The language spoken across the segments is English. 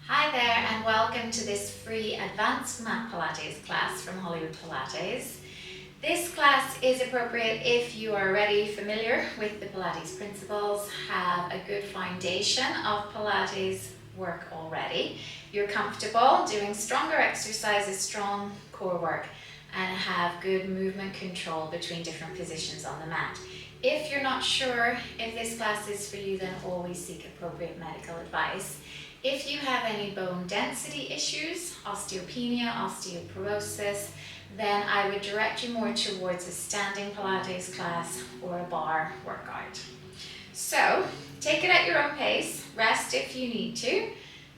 Hi there and welcome to this free Advanced Pilates class from Holywood Pilates. This class is appropriate if you are already familiar with the Pilates principles, have a good foundation of Pilates work already, you're comfortable doing stronger exercises, strong core work, and have good movement control between different positions on the mat. If you're not sure if this class is for you, then always seek appropriate medical advice. If you have any bone density issues, osteopenia, osteoporosis, then I would direct you more towards a standing Pilates class or a bar workout. So, take it at your own pace, rest if you need to,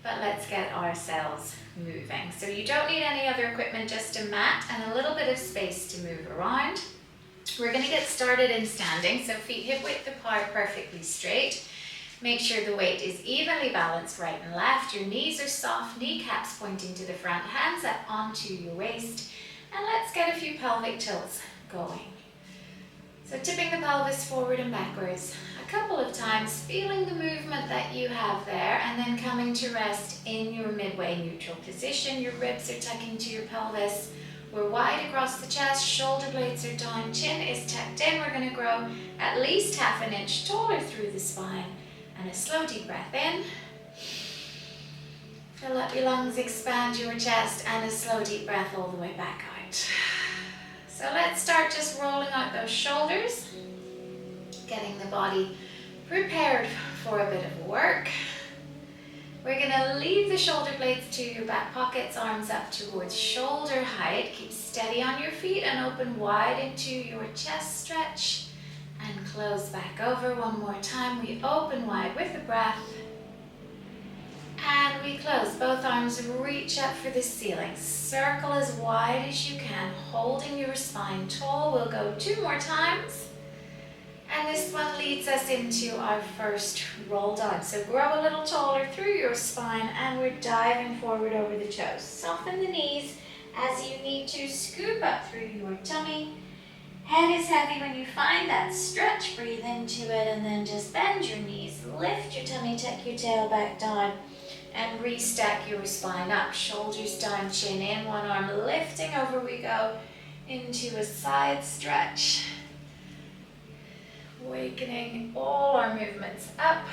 but let's get ourselves moving. So you don't need any other equipment, just a mat and a little bit of space to move around. We're going to get started in standing, so feet hip width apart, perfectly straight. Make sure the weight is evenly balanced right and left. Your knees are soft, kneecaps pointing to the front, hands up onto your waist. And let's get a few pelvic tilts going. So tipping the pelvis forward and backwards a couple of times, feeling the movement that you have there, and then coming to rest in your midway neutral position. Your ribs are tucking to your pelvis. We're wide across the chest, shoulder blades are down, chin is tucked in. We're going to grow at least half an inch taller through the spine. And a slow deep breath in. Fill up your lungs, expand your chest, and a slow deep breath all the way back out. So let's start just rolling out those shoulders, getting the body prepared for a bit of work. We're going to leave the shoulder blades to your back pockets, arms up towards shoulder height. Keep steady on your feet and open wide into your chest stretch. And close back over one more time. We open wide with the breath. And we close. Both arms reach up for the ceiling. Circle as wide as you can, holding your spine tall. We'll go 2 more times. And this one leads us into our first roll down. So grow a little taller through your spine and we're diving forward over the toes. Soften the knees as you need to. Scoop up through your tummy. Head is heavy. When you find that stretch, breathe into it and then just bend your knees, lift your tummy, tuck your tail back down and restack your spine up. Shoulders down, chin in, one arm lifting over we go into a side stretch. Awakening all our movements up.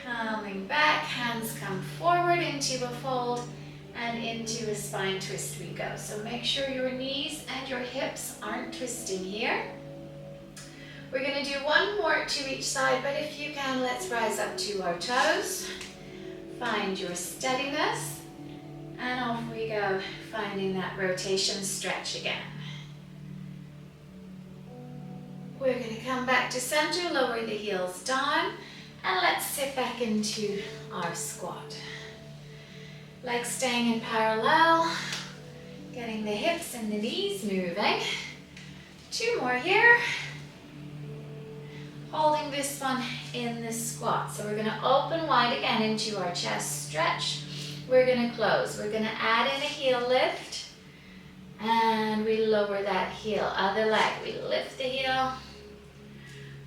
Coming back, hands come forward into a fold. And into a spine twist we go. So make sure your knees and your hips aren't twisting here. We're going to do one more to each side, but if you can, let's rise up to our toes. Find your steadiness. And off we go, finding that rotation stretch again. We're going to come back to center, lower the heels down, and let's sit back into our squat. Legs staying in parallel, getting the hips and the knees moving. 2 more here. Holding this one in the squat. So we're going to open wide again into our chest stretch. We're going to close. We're going to add in a heel lift. And we lower that heel. Other leg. We lift the heel.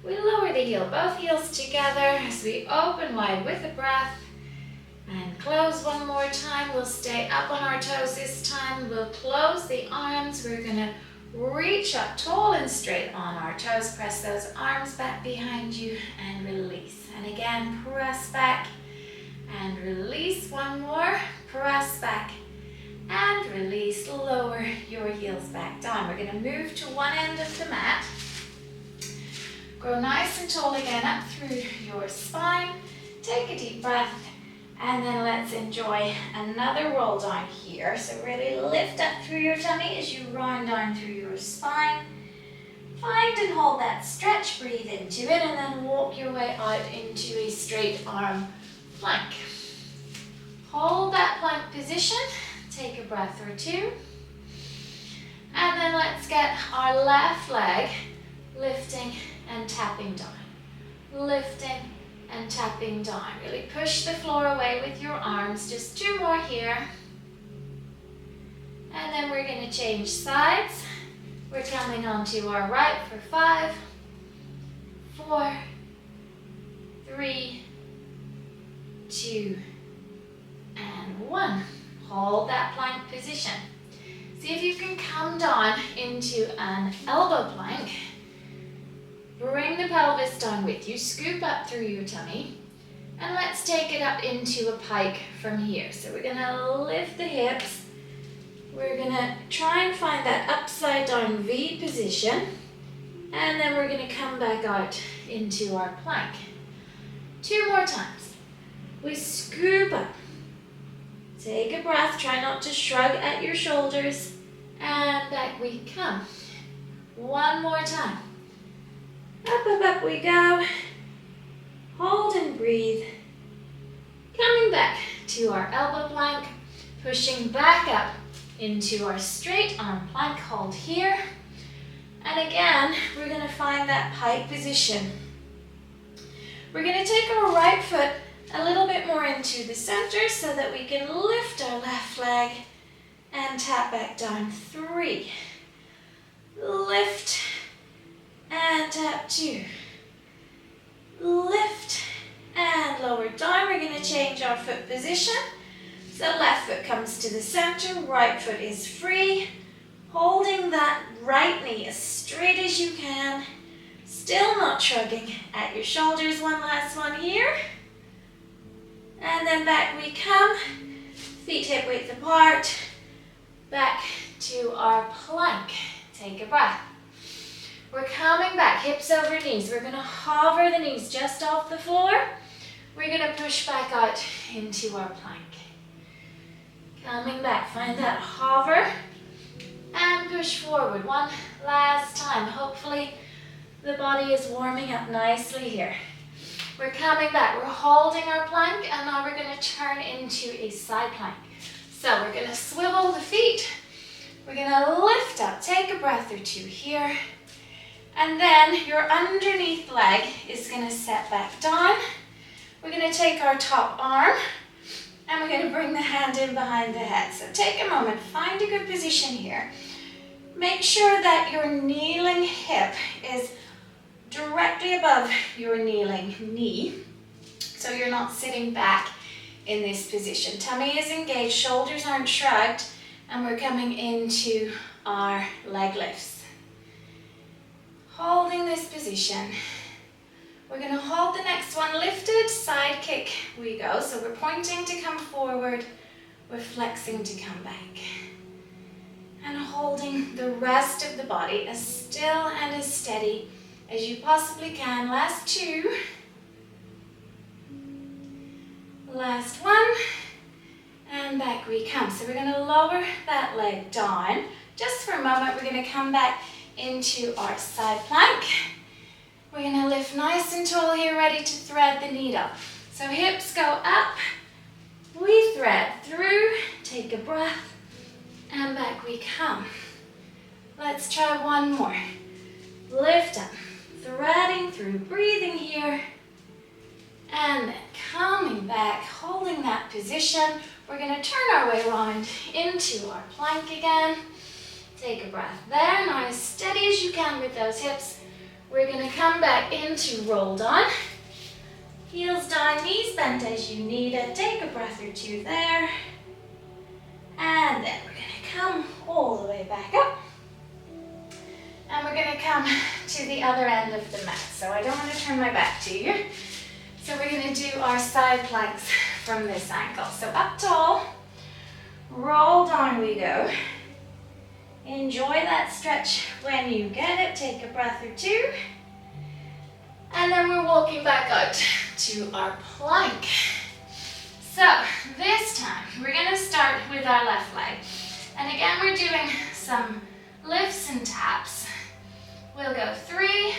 We lower the heel. Both heels together as we open wide with a breath. And close one more time. We'll stay up on our toes this time. We'll close the arms. We're going to reach up tall and straight on our toes. Press those arms back behind you and release. And again, press back and release. One more. Press back and release. Lower your heels back down. We're going to move to one end of the mat. Grow nice and tall again up through your spine. Take a deep breath. And then let's enjoy another roll down here. So really lift up through your tummy as you round down through your spine. Find and hold that stretch, breathe into it, and then walk your way out into a straight arm plank. Hold that plank position. Take a breath or 2. And then let's get our left leg lifting and tapping down. Lifting and tapping down. Really push the floor away with your arms. Just 2 more here. And then we're going to change sides. We're coming onto our right for 5, 4, 3, 2, 1. Hold that plank position. See if you can come down into an elbow plank. Bring the pelvis down with you, scoop up through your tummy, and let's take it up into a pike from here. So we're gonna lift the hips. We're gonna try and find that upside down V position, and then we're gonna come back out into our plank. 2 more times. We scoop up. Take a breath, try not to shrug at your shoulders, and back we come. 1 more time. Up, up, up we go. Hold and breathe. Coming back to our elbow plank, pushing back up into our straight arm plank. Hold here. And again, we're going to find that pike position. We're going to take our right foot a little bit more into the center so that we can lift our left leg and tap back down. 3. Lift and tap 2. Lift and lower down. We're going to change our foot position. So left foot comes to the center, right foot is free. Holding that right knee as straight as you can. Still not shrugging at your shoulders. 1 last one here. And then back we come. Feet hip width apart. Back to our plank. Take a breath. We're coming back, hips over knees. We're going to hover the knees just off the floor. We're going to push back out into our plank. Coming back, find that hover and push forward. 1 last time. Hopefully the body is warming up nicely here. We're coming back, we're holding our plank, and now we're going to turn into a side plank. So we're going to swivel the feet. We're going to lift up, take a breath or 2 here. And then your underneath leg is going to set back down. We're going to take our top arm and we're going to bring the hand in behind the head. So take a moment, find a good position here. Make sure that your kneeling hip is directly above your kneeling knee. So you're not sitting back in this position. Tummy is engaged, shoulders aren't shrugged, and we're coming into our leg lifts. Holding this position. We're going to hold the next one lifted, side kick we go. So we're pointing to come forward, we're flexing to come back. And holding the rest of the body as still and as steady as you possibly can. Last 2. Last 1. And back we come. So we're going to lower that leg down. Just for a moment, we're going to come back into our side plank. We're going to lift nice and tall here, ready to thread the needle. So hips go up, we thread through, take a breath, and back we come. Let's try 1 more. Lift up, threading through, breathing here, and then coming back, holding that position. We're going to turn our way around into our plank again. Take a breath there. Now as steady as you can with those hips, we're going to come back into roll down. Heels down, knees bent as you need it. Take a breath or 2 there. And then we're going to come all the way back up. And we're going to come to the other end of the mat. So I don't want to turn my back to you. So we're going to do our side planks from this angle. So up tall, roll down we go. Enjoy that stretch when you get it. Take a breath or 2. And then we're walking back out to our plank. So this time we're going to start with our left leg. And again, we're doing some lifts and taps. We'll go 3,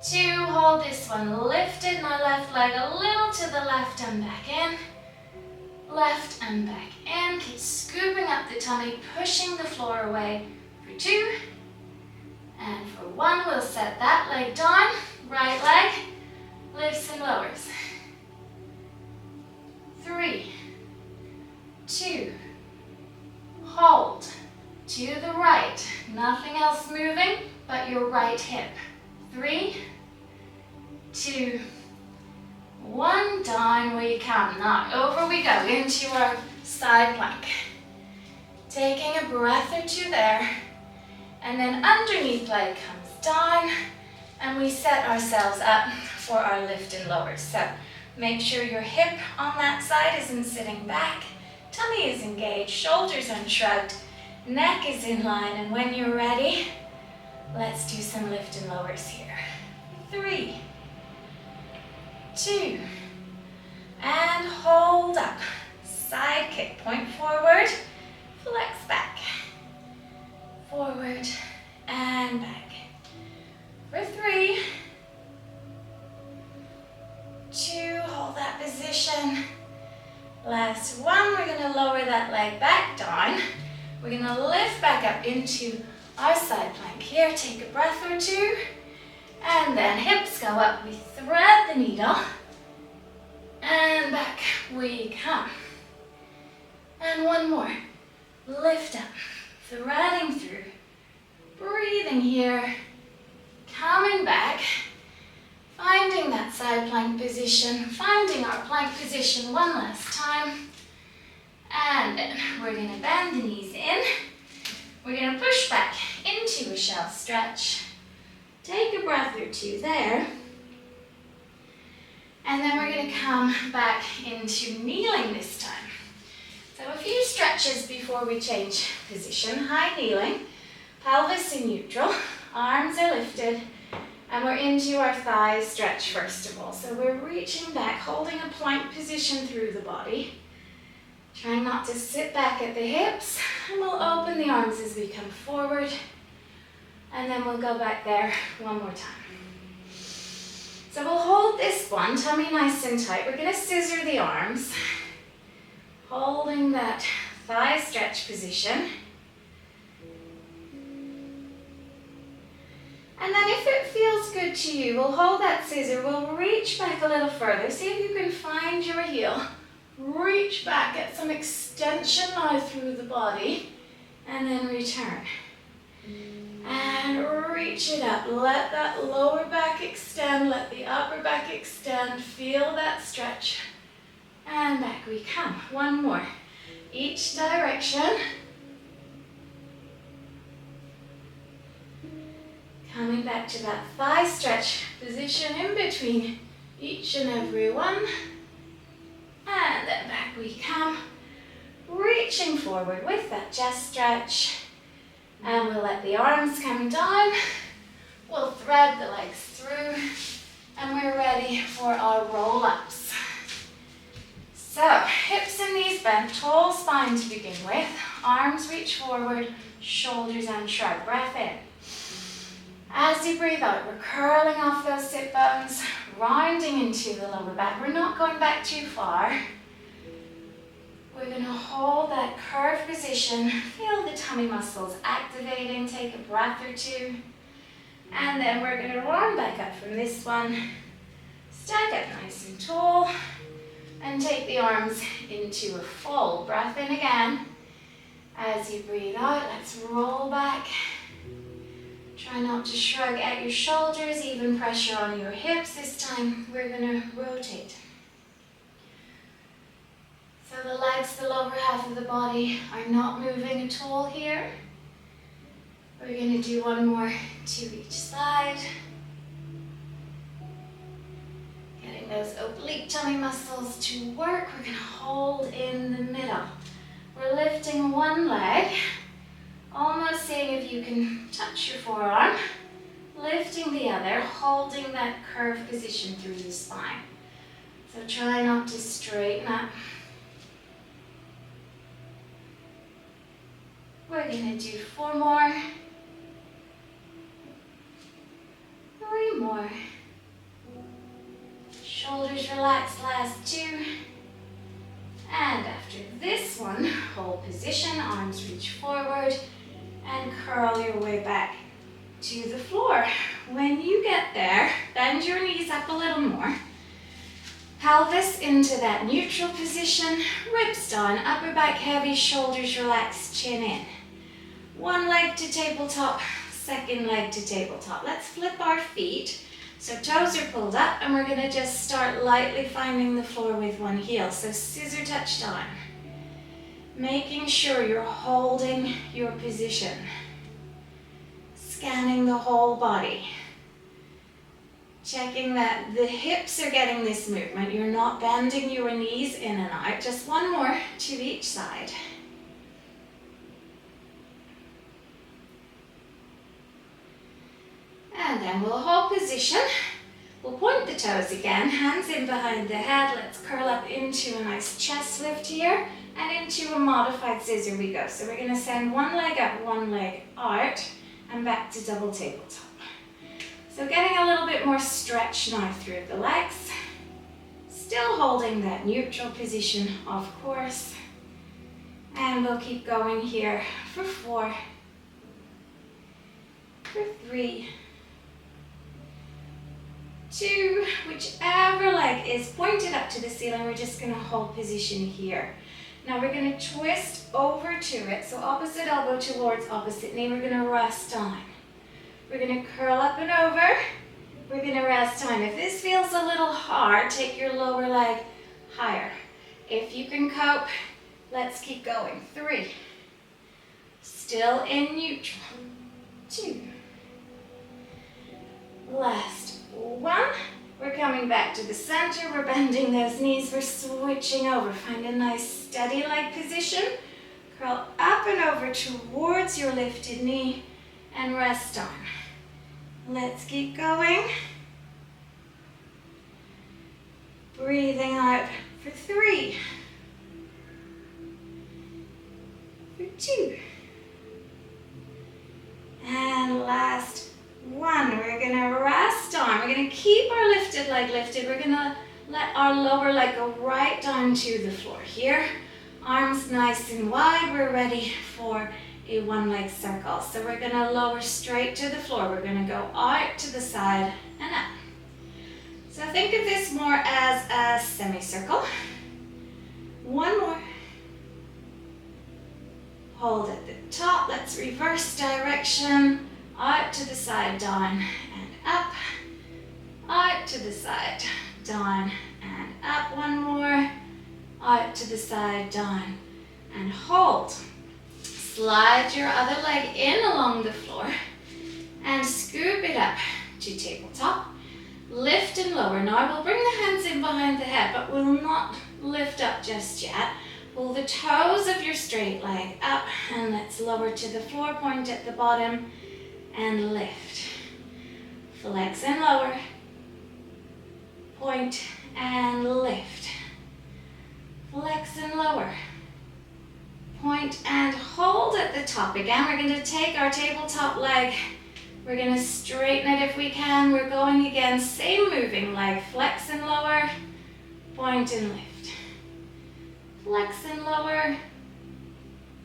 2, hold this one lifted. My left leg a little to the left and back in. Left and back in. Keep scooping up the tummy, pushing the floor away for 2. And for 1, we'll set that leg down. Right leg lifts and lowers. 3, 2, hold. To the right. Nothing else moving but your right hip. 3, 2, 1. One, down we come. Now over we go into our side plank. Taking a breath or two there. And then underneath leg comes down. And we set ourselves up for our lift and lower. So make sure your hip on that side isn't sitting back. Tummy is engaged, shoulders unshrugged, neck is in line. And when you're ready, let's do some lift and lowers here. 3, 2, and hold up. Side kick, point forward, flex back. Forward and back. For 3, 2, hold that position. Last one, we're going to lower that leg back down. We're going to lift back up into our side plank here. Take a breath or two. And then hips go up. We thread the needle. And back we come. And one more. Lift up. Threading through. Breathing here. Coming back. Finding that side plank position. Finding our plank position one last time. And then we're going to bend the knees in. We're going to push back into a shelf stretch. Take a breath or two there. And then we're going to come back into kneeling this time. So a few stretches before we change position. High kneeling, pelvis in neutral, arms are lifted, and we're into our thighs stretch first of all. So we're reaching back, holding a plank position through the body. Trying not to sit back at the hips, and we'll open the arms as we come forward. And then we'll go back there one more time. So we'll hold this one, tummy nice and tight. We're going to scissor the arms, holding that thigh stretch position. And then if it feels good to you, we'll hold that scissor, we'll reach back a little further. See if you can find your heel. Reach back, get some extension now through the body, and then return. And reach it up. Let that lower back extend, let the upper back extend. Feel that stretch. And back we come. One more. Each direction. Coming back to that thigh stretch position in between each and every one. And then back we come. Reaching forward with that chest stretch. And we'll let the arms come down. We'll thread the legs through. And we're ready for our roll-ups. So, hips and knees bent, tall spine to begin with. Arms reach forward, shoulders unshrug. Breath in. As you breathe out, we're curling off those sit bones, rounding into the lower back. We're not going back too far. We're going to hold that curved position. Feel the tummy muscles activating. Take a breath or two. And then we're going to round back up from this one. Stack up nice and tall. And take the arms into a full breath in again. As you breathe out, let's roll back. Try not to shrug at your shoulders, even pressure on your hips this time. We're going to rotate. So the legs, the lower half of the body, are not moving at all here. We're going to do one more to each side. Getting those oblique tummy muscles to work. We're going to hold in the middle. We're lifting one leg, almost seeing if you can touch your forearm. Lifting the other, holding that curved position through the spine. So try not to straighten up. We're going to do 4 more. 3 more. Shoulders relaxed, last 2. And after this one, hold position, arms reach forward, and curl your way back to the floor. When you get there, bend your knees up a little more. Pelvis into that neutral position, ribs down, upper back heavy, shoulders relaxed, chin in. One leg to tabletop, second leg to tabletop. Let's flip our feet So toes are pulled up and we're gonna just start lightly finding the floor with one heel. So scissor touch down. Making sure you're holding your position. Scanning the whole body. Checking that the hips are getting this movement. You're not bending your knees in and out. Just one more to each side. And then we'll hold position. We'll point the toes again, hands in behind the head. Let's curl up into a nice chest lift here and into a modified scissor we go. So we're going to send one leg up, one leg out and back to double tabletop. So getting a little bit more stretch now through the legs. Still holding that neutral position, of course. And we'll keep going here for 4, for 3, 2, whichever leg is pointed up to the ceiling, we're just going to hold position here. Now we're going to twist over to it, so opposite elbow towards opposite knee, we're going to rest down. We're going to curl up and over, we're going to rest down. If this feels a little hard, take your lower leg higher. If you can cope, let's keep going. 3, still in neutral, 2, last 1. We're coming back to the center, we're bending those knees, we're switching over. Find a nice steady leg position. Curl up and over towards your lifted knee and rest down. Let's keep going. Breathing out for 3, for 2, and last 1. We're going to rest down. We're going to keep our lifted leg lifted. We're going to let our lower leg go right down to the floor here. Arms nice and wide. We're ready for a one-leg circle. So we're going to lower straight to the floor. We're going to go out to the side and up. So think of this more as a semicircle. One more. Hold at the top. Let's reverse direction. Out to the side, down and up. Out to the side, down and up. One more. Out to the side, down and hold. Slide your other leg in along the floor and scoop it up to tabletop. Lift and lower. Now we'll bring the hands in behind the head, but we'll not lift up just yet. Pull the toes of your straight leg up and let's lower to the floor, point at the bottom and lift. Flex and lower, point and lift. Flex and lower, point and hold at the top. Again, we're going to take our tabletop leg, we're going to straighten it if we can. We're going again, same moving leg, flex and lower, point and lift. Flex and lower,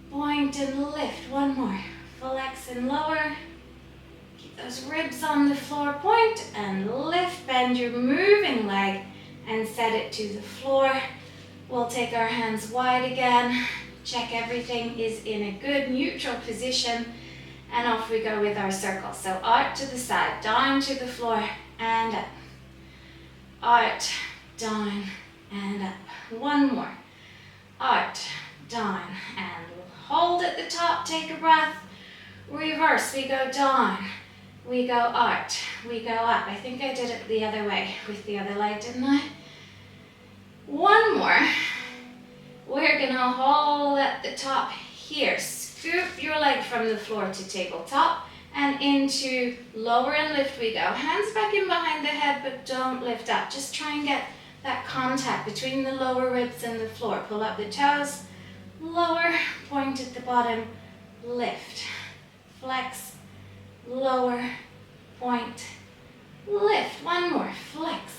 point and lift. One more, flex and lower. Keep those ribs on the floor, point and lift. Bend your moving leg and set it to the floor. We'll take our hands wide again. Check everything is in a good neutral position. And off we go with our circle. So out to the side, down to the floor and up. Out, down and up. One more. Out, down and hold at the top. Take a breath. Reverse, we go down. We go out, we go up. I think I did it the other way with the other leg, didn't I? One more. We're gonna hold at the top here. Scoop your leg from the floor to tabletop and into lower and lift we go. Hands back in behind the head, but don't lift up. Just try and get that contact between the lower ribs and the floor. Pull up the toes, lower, point at the bottom, lift, flex, lower, point, lift. One more, flex,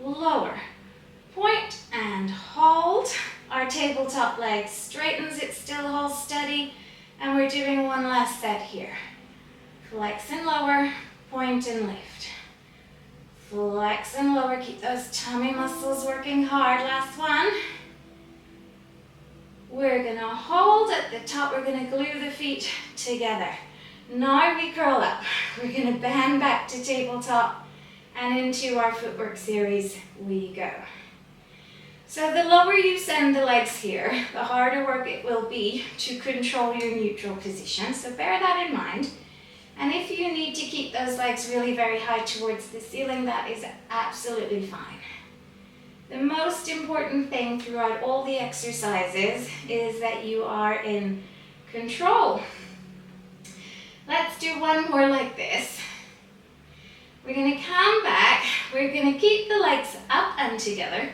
lower, point and hold. Our tabletop leg straightens, it still holds steady, and we're doing one last set here. Flex and lower, point and lift. Flex and lower, keep those tummy muscles working hard. Last one. We're gonna hold at the top, we're gonna glue the feet together. Now we curl up. We're gonna bend back to tabletop And into our footwork series we go. So the lower you send the legs here, the harder work it will be to control your neutral position. So bear that in mind. And if you need to keep those legs really very high towards the ceiling, that is absolutely fine. The most important thing throughout all the exercises is that you are in control. Let's do one more like this. We're going to come back. We're going to keep the legs up and together.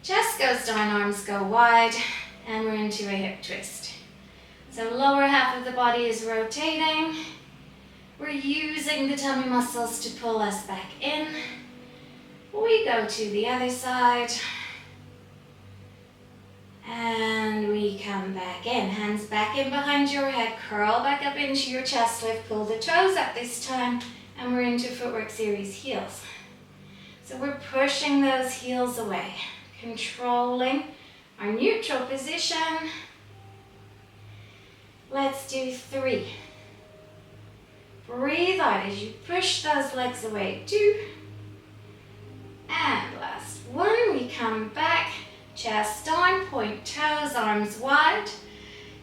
Chest goes down, arms go wide, and we're into a hip twist. So lower half of the body is rotating. We're using the tummy muscles to pull us back in. We go to the other side. And we come back in. Hands back in behind your head. Curl back up into your chest lift. Pull the toes up this time. And we're into footwork series heels. So we're pushing those heels away. Controlling our neutral position. Let's do 3. Breathe out as you push those legs away. 2. And last 1. We come back, chest down, point toes, arms wide.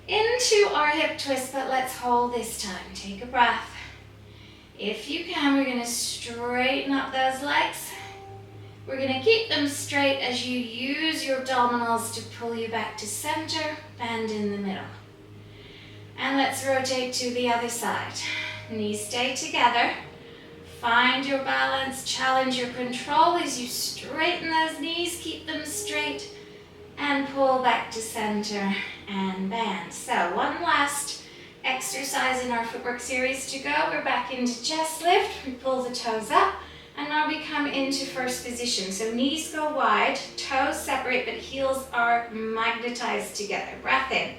Into our hip twist, but let's hold this time. Take a breath. If you can, we're going to straighten up those legs. We're going to keep them straight as you use your abdominals to pull you back to center, bend in the middle. And let's rotate to the other side. Knees stay together. Find your balance, challenge your control as you straighten those knees, keep them straight, and pull back to center and bend. So one last exercise in our footwork series to go. We're back into chest lift. We pull the toes up. And now we come into first position. So knees go wide, toes separate, but heels are magnetized together. Breath in.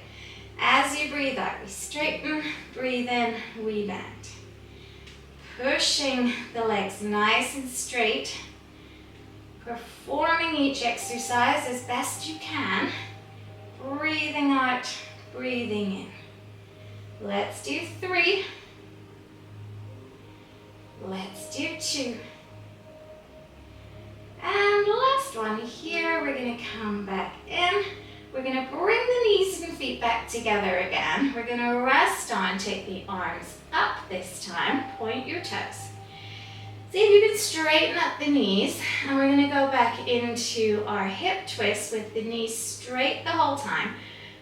As you breathe out, we straighten, breathe in, we bend. Pushing the legs nice and straight. Performing each exercise as best you can. Breathing out, breathing in. Let's do 3. Let's do 2. And last one here, we're going to come back in. We're going to bring the knees and feet back together again. We're going to rest on, take the arms up this time, point your toes. See if you can straighten up the knees, and we're going to go back into our hip twist with the knees straight the whole time.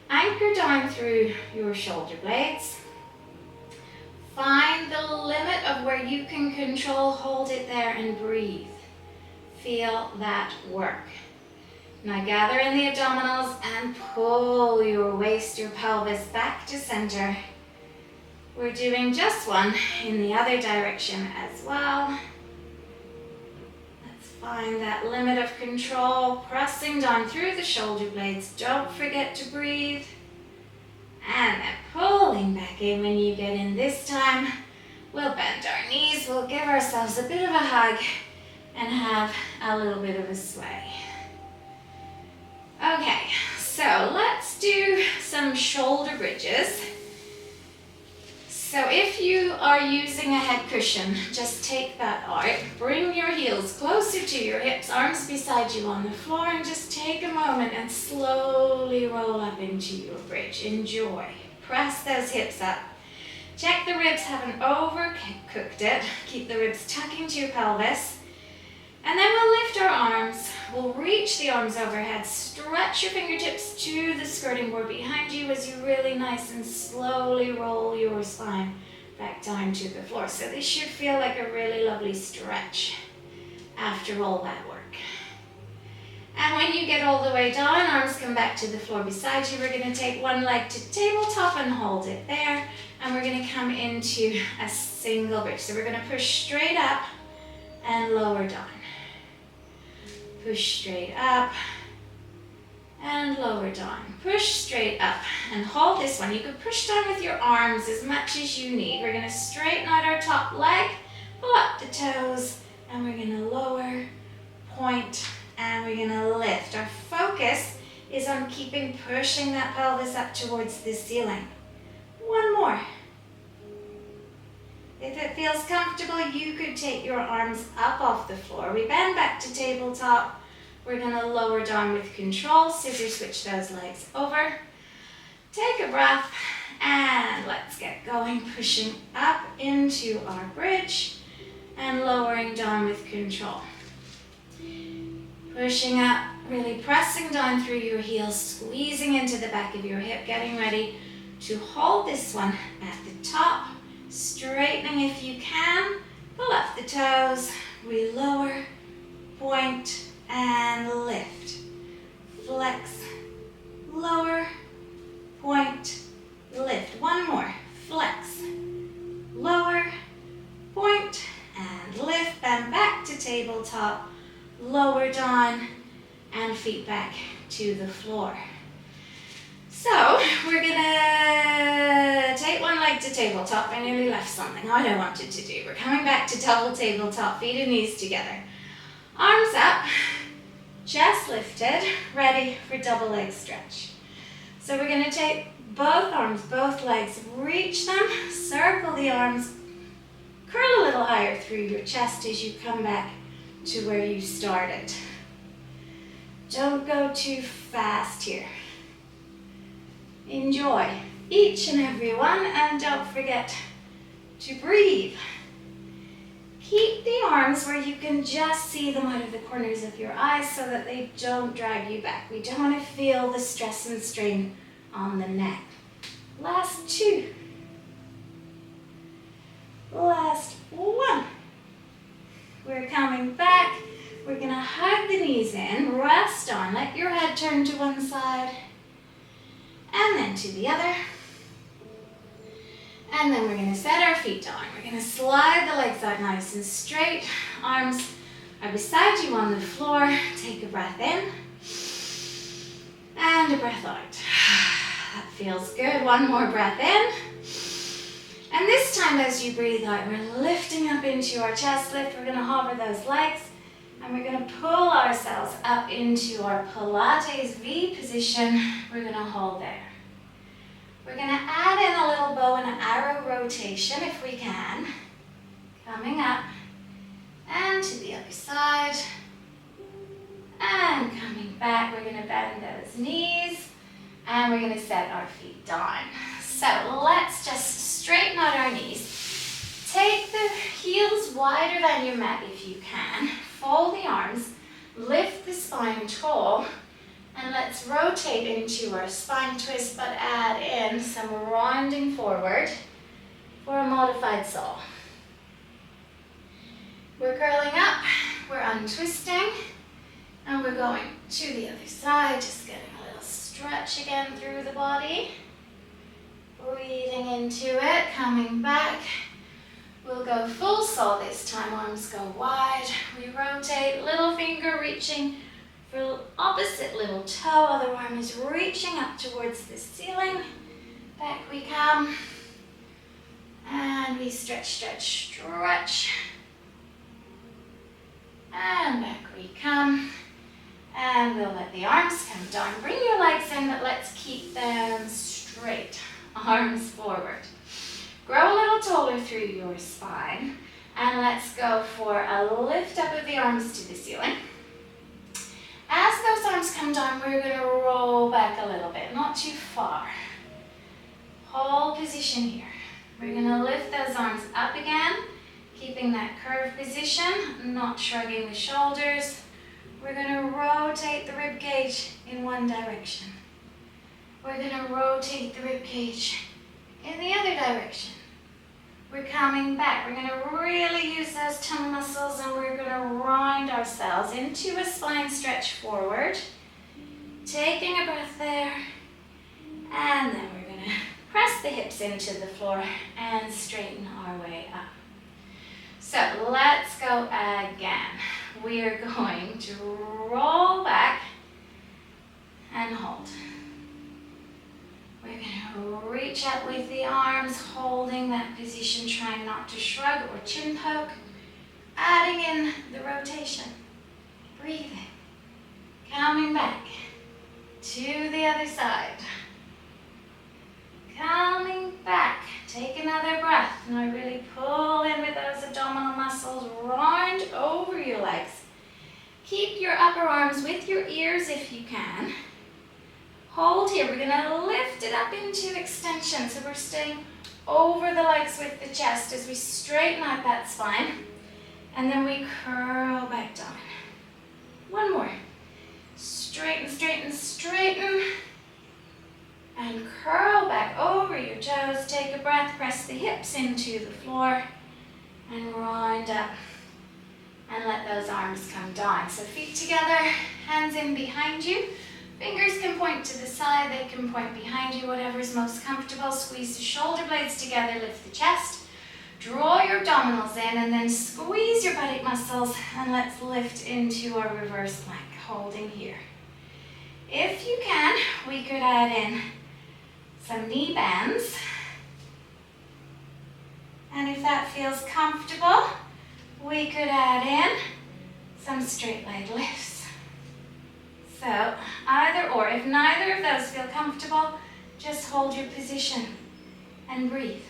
Anchor down through your shoulder blades. Find the limit of where you can control, hold it there and breathe. Feel that work. Now gather in the abdominals and pull your waist, your pelvis back to center. We're doing just one in the other direction as well. Let's find that limit of control, pressing down through the shoulder blades. Don't forget to breathe. And then pulling back in when you get in this time. We'll bend our knees, we'll give ourselves a bit of a hug and have a little bit of a sway. Okay, so let's do some shoulder bridges. So if you are using a head cushion, just take that out. Bring your heels closer to your hips, arms beside you on the floor, and just take a moment and slowly roll up into your bridge. Enjoy. Press those hips up. Check the ribs haven't overcooked it. Keep the ribs tucking to your pelvis. And then we'll lift our arms. We'll reach the arms overhead. Stretch your fingertips to the skirting board behind you as you really nice and slowly roll your spine back down to the floor. So this should feel like a really lovely stretch after all that work. And when you get all the way down, arms come back to the floor beside you. We're going to take one leg to tabletop and hold it there. And we're going to come into a single bridge. So we're going to push straight up and lower down. Push straight up and lower down. Push straight up and hold this one. You can push down with your arms as much as you need. We're going to straighten out our top leg, pull up the toes, and we're going to lower, point, and we're going to lift. Our focus is on pushing that pelvis up towards the ceiling. One more. If it feels comfortable, you could take your arms up off the floor. We bend back to tabletop. We're going to lower down with control. Scissor switch those legs over. Take a breath and let's get going. Pushing up into our bridge and lowering down with control. Pushing up, really pressing down through your heels, squeezing into the back of your hip, getting ready to hold this one at the top. Straightening if you can. Pull up the toes. We lower, point, and lift. Flex, lower, point, lift. One more. Flex, lower, point, and lift. Then back to tabletop. Lower down, and feet back to the floor. So, we're gonna take one leg to tabletop. I nearly left something I don't want it to do. We're coming back to double tabletop, feet and knees together. Arms up, chest lifted, ready for double leg stretch. So we're gonna take both arms, both legs, reach them, circle the arms, curl a little higher through your chest as you come back to where you started. Don't go too fast here. Enjoy each and every one, and don't forget to breathe. Keep the arms where you can just see them out of the corners of your eyes so that they don't drag you back. We don't want to feel the stress and strain on the neck. Last two. Last one. We're coming back. We're going to hug the knees in, rest on, let your head turn to one side, and then to the other. And then we're going to set our feet down. We're going to slide the legs out nice and straight. Arms are beside you on the floor. Take a breath in and a breath out. That feels good. One more breath in. And this time as you breathe out, we're lifting up into our chest lift. We're going to hover those legs and we're going to pull ourselves up into our Pilates V position. We're going to hold there. We're going to add in a little bow and arrow rotation if we can. Coming up and to the other side. And coming back, we're going to bend those knees and we're going to set our feet down. So let's just straighten out our knees. Take the heels wider than your mat if you can. Fold the arms, lift the spine tall, and let's rotate into our spine twist, but add in some rounding forward for a modified saw. We're curling up, we're untwisting, and we're going to the other side, just getting a little stretch again through the body. Breathing into it, coming back. We'll go full saw this time, arms go wide. We rotate, little finger reaching for opposite little toe, other arm is reaching up towards the ceiling. Back we come. And we stretch, stretch, stretch. And back we come. And we'll let the arms come down. Bring your legs in, but let's keep them straight. Arms forward. Grow a little taller through your spine. And let's go for a lift up of the arms to the ceiling. As those arms come down, we're going to roll back a little bit, not too far. Hold position here. We're going to lift those arms up again, keeping that curved position, not shrugging the shoulders. We're going to rotate the rib cage in one direction. We're going to rotate the rib cage in the other direction. We're coming back. We're going to really use those tongue muscles and we're going to round ourselves into a spine stretch forward. Taking a breath there. And then we're going to press the hips into the floor and straighten our way up. So let's go again. We're going to roll back and hold. We're going to reach up with the arms, holding that position, trying not to shrug or chin poke. Adding in the rotation. Breathing. Coming back to the other side. Coming back Take another breath. Now really pull in with those abdominal muscles, round over your legs. Keep your upper arms with your ears if you can. Hold here. We're going to lift it up into extension. So we're staying over the legs with the chest as we straighten out that spine. And then we curl back down. One more. Straighten, straighten, straighten. And curl back over your toes. Take a breath. Press the hips into the floor. And round up. And let those arms come down. So feet together, hands in behind you. Fingers can point to the side, they can point behind you, whatever's most comfortable. Squeeze the shoulder blades together, lift the chest. Draw your abdominals in and then squeeze your buttock muscles. And let's lift into our reverse plank, holding here. If you can, we could add in some knee bends. And if that feels comfortable, we could add in some straight leg lifts. So either or, if neither of those feel comfortable, just hold your position and breathe.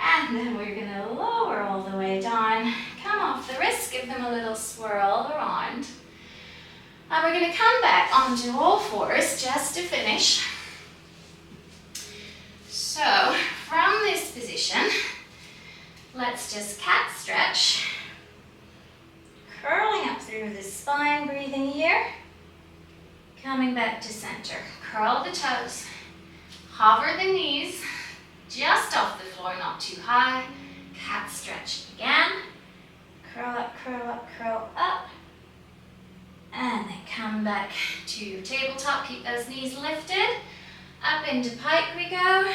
And then we're going to lower all the way down, come off the wrist, give them a little swirl around. And we're going to come back onto all fours just to finish. So from this position, let's just cat stretch. Curling up through the spine, breathing here. Coming back to center. Curl the toes. Hover the knees just off the floor, not too high. Cat stretch again. Curl up, curl up, curl up. And then come back to your tabletop. Keep those knees lifted. Up into pike we go.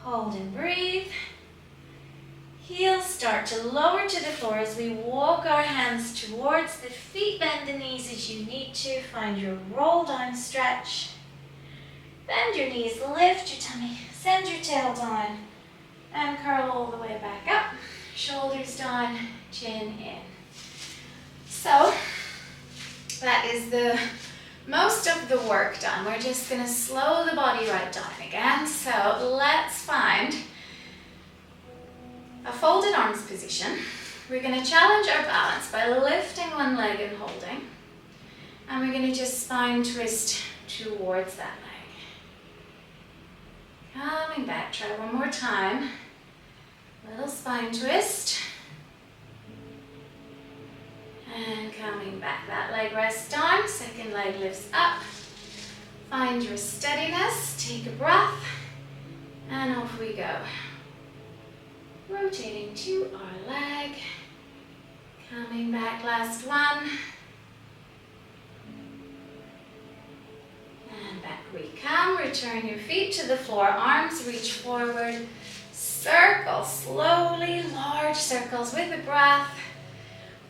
Hold and breathe. Heels start to lower to the floor as we walk our hands towards the feet. Bend the knees as you need to. Find your roll down stretch. Bend your knees, lift your tummy, send your tail down, and curl all the way back up. Shoulders down, chin in. So that is the most of the work done. We're just going to slow the body right down again. So let's find a folded arms position. We're going to challenge our balance by lifting one leg and holding. And we're going to just spine twist towards that leg. Coming back, try one more time. Little spine twist. And coming back, that leg rests down, second leg lifts up. Find your steadiness, take a breath, and off we go. Rotating to our leg, coming back, last one. And back we come, return your feet to the floor, arms reach forward, circle slowly, large circles with a breath.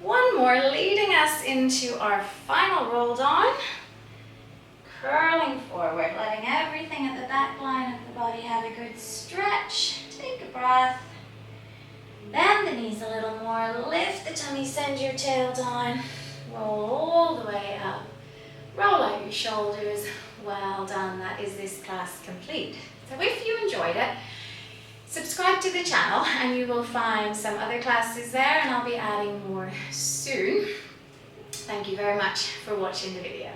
One more, leading us into our final roll down. Curling forward, letting everything at the back line of the body have a good stretch. Take a breath. Bend the knees a little more, lift the tummy, send your tail down. Roll all the way up. Roll out your shoulders. Well done, that is this class complete. So if you enjoyed it, subscribe to the channel and you will find some other classes there, and I'll be adding more soon. Thank you very much for watching the video.